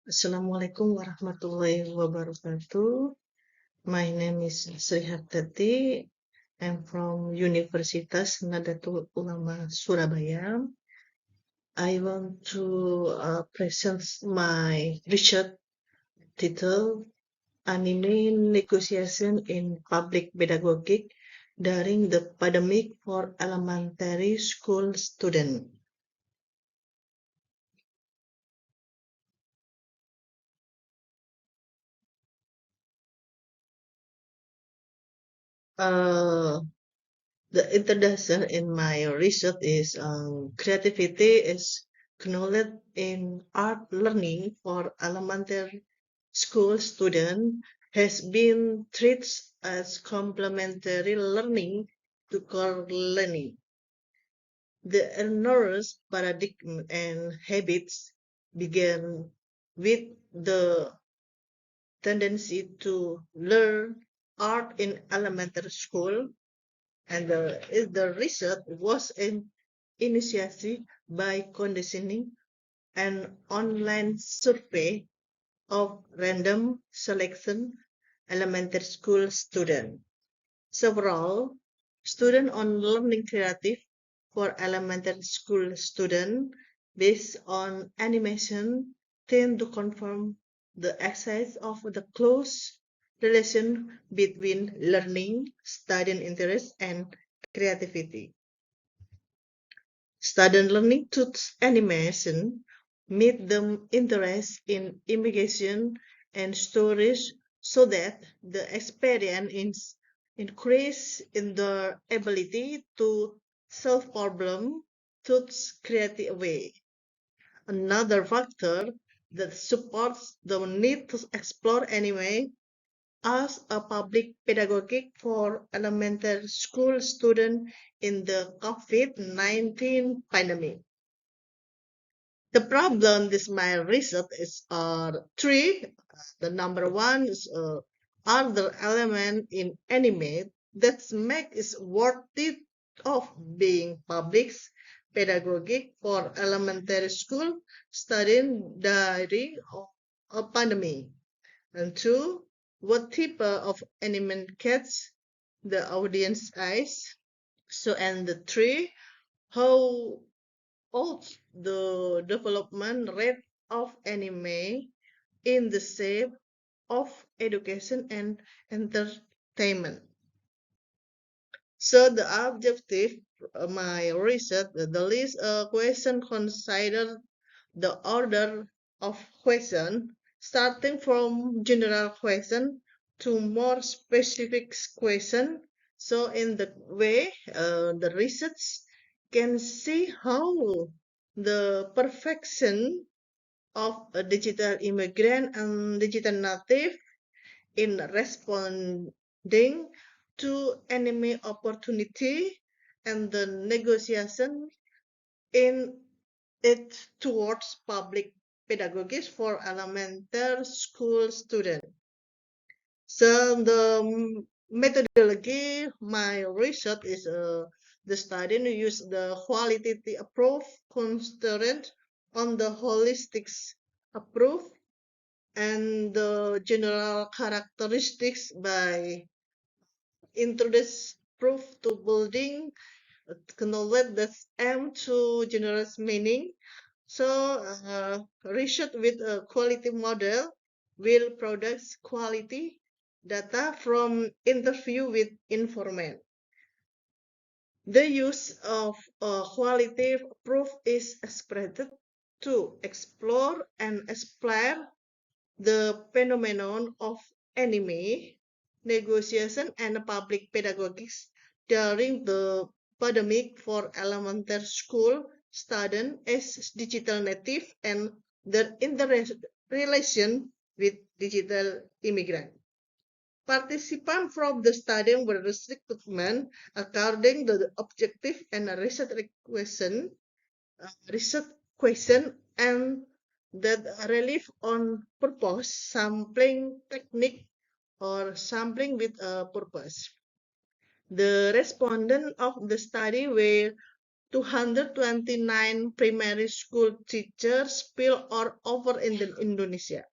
Assalamualaikum warahmatullahi wabarakatuh. My name is Sri Hartati. I'm from Universitas Nahdlatul Ulama Surabaya. I want to present my research title Anime Negotiation in Public Pedagogy during the pandemic for elementary school students. The introduction in my research is creativity is acknowledged in art learning for elementary school students has been treated as complementary learning to core learning. The erroneous paradigm and habits began with the tendency to learn art in elementary school, and the research was initiated by conditioning an online survey of random selection elementary school students. Several students on learning creative for elementary school students based on animation tend to confirm the exercise of the close relation between learning, studying interest, and creativity. Student learning tools animation made them interest in imagination and stories so that the experience is increase in their ability to solve problems through creative way. Another factor that supports the need to explore anime as a public pedagogy for elementary school students in the COVID-19 pandemic. The problem this my research is three. The number one is are the element in anime that make it worthy of being public pedagogy for elementary school studying during a pandemic. And two, what type of anime catch the audience eyes? So, and the three, how old the development rate of anime in the shape of education and entertainment. So the objective of my research, the list question consider the order of question starting from general question to more specific question. So in the way the research can see how the perfection of a digital immigrant and digital native in responding to enemy opportunity and the negotiation in it towards public pedagogies for elementary school students. So the methodology, my research is the study use the qualitative approach constraint on the holistic approach and the general characteristics by introduce proof to building knowledge that aim to generate meaning. So research with a quality model will produce quality data from interview with informant. The use of a qualitative proof is expected to explore and explain the phenomenon of anime negotiation and public pedagogics during the pandemic for elementary school students as digital native and their interrelation with digital immigrant. Participants from the study were restricted according to the objective and research question and that relief on purpose sampling technique or sampling with a purpose. The respondents of the study were 229 primary school teachers spill all over in Indonesia.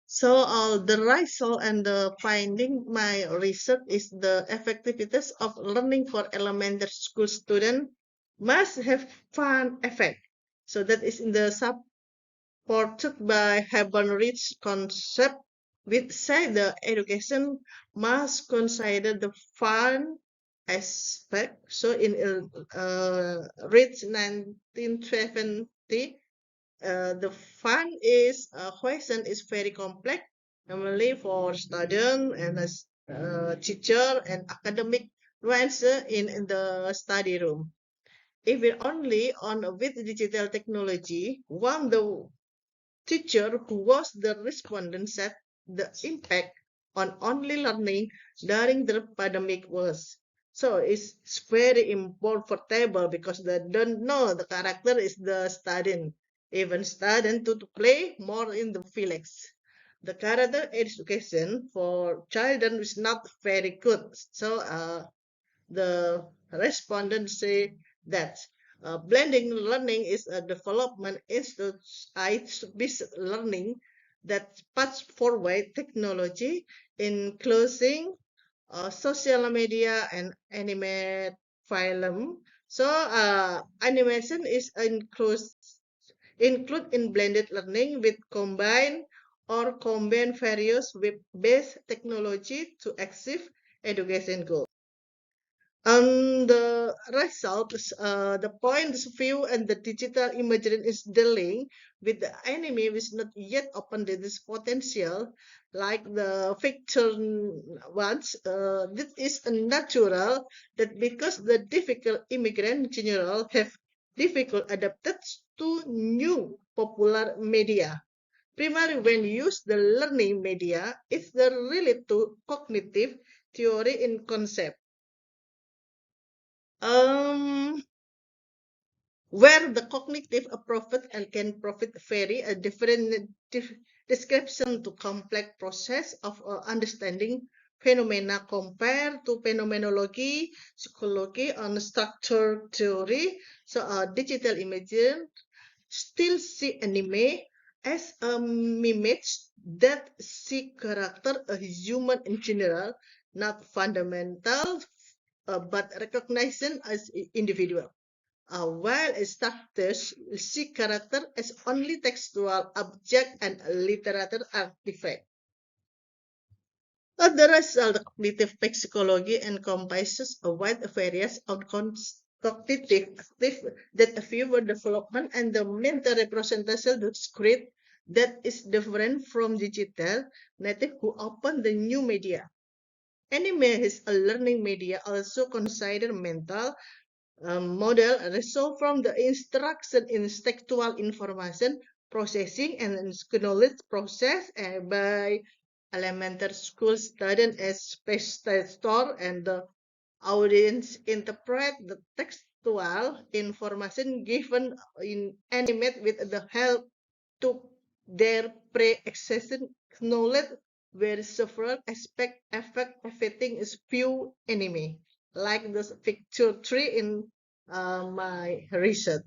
So the result and the finding my research is the effectiveness of learning for elementary school students must have fun effect. So that is in the supported by Haber-Ridge concept, which say the education must consider the fun aspect. So in Ridge 1970, the fun is question is very complex, normally for student and as teacher and academic nuance in the study room. If we only on with digital technology, one the teacher who was the respondent said the impact on only learning during the pandemic was. So it's very important because they don't know the character is the student. Even student to play more in the village. The character education for children is not very good. So the respondents say that blending learning is a development based learning that puts forward technology, including social media and animate film. So animation is include in blended learning with combine various web-based technology to achieve education goals. The results, the points view and the digital imagery is dealing with the enemy which not yet opened this potential, like the fiction ones. This is a natural that because the difficult immigrant in general have difficult adapted to new popular media. Primarily when used the learning media, it's the related to cognitive theory in concept. Um, where the cognitive approach and can profit vary a different description to complex process of understanding phenomena compared to phenomenology, psychology, and structure theory. So digital imaging still see anime as a mimage that see character a human in general, not fundamental, but recognition as individual. While structures see character as only textual object and literature artifact. The result, cognitive psychology encompasses a wide variety of cognitive active that viewer development and the mental representation discrete that is different from digital native who open the new media. Anime is a learning media also consider mental model result from the instruction intellectual information processing and knowledge process by elementary school students as spectator and the audience interpret the textual information given in animate with the help to their pre-existing knowledge where several aspects affect everything is few enemy like the picture 3 in my research.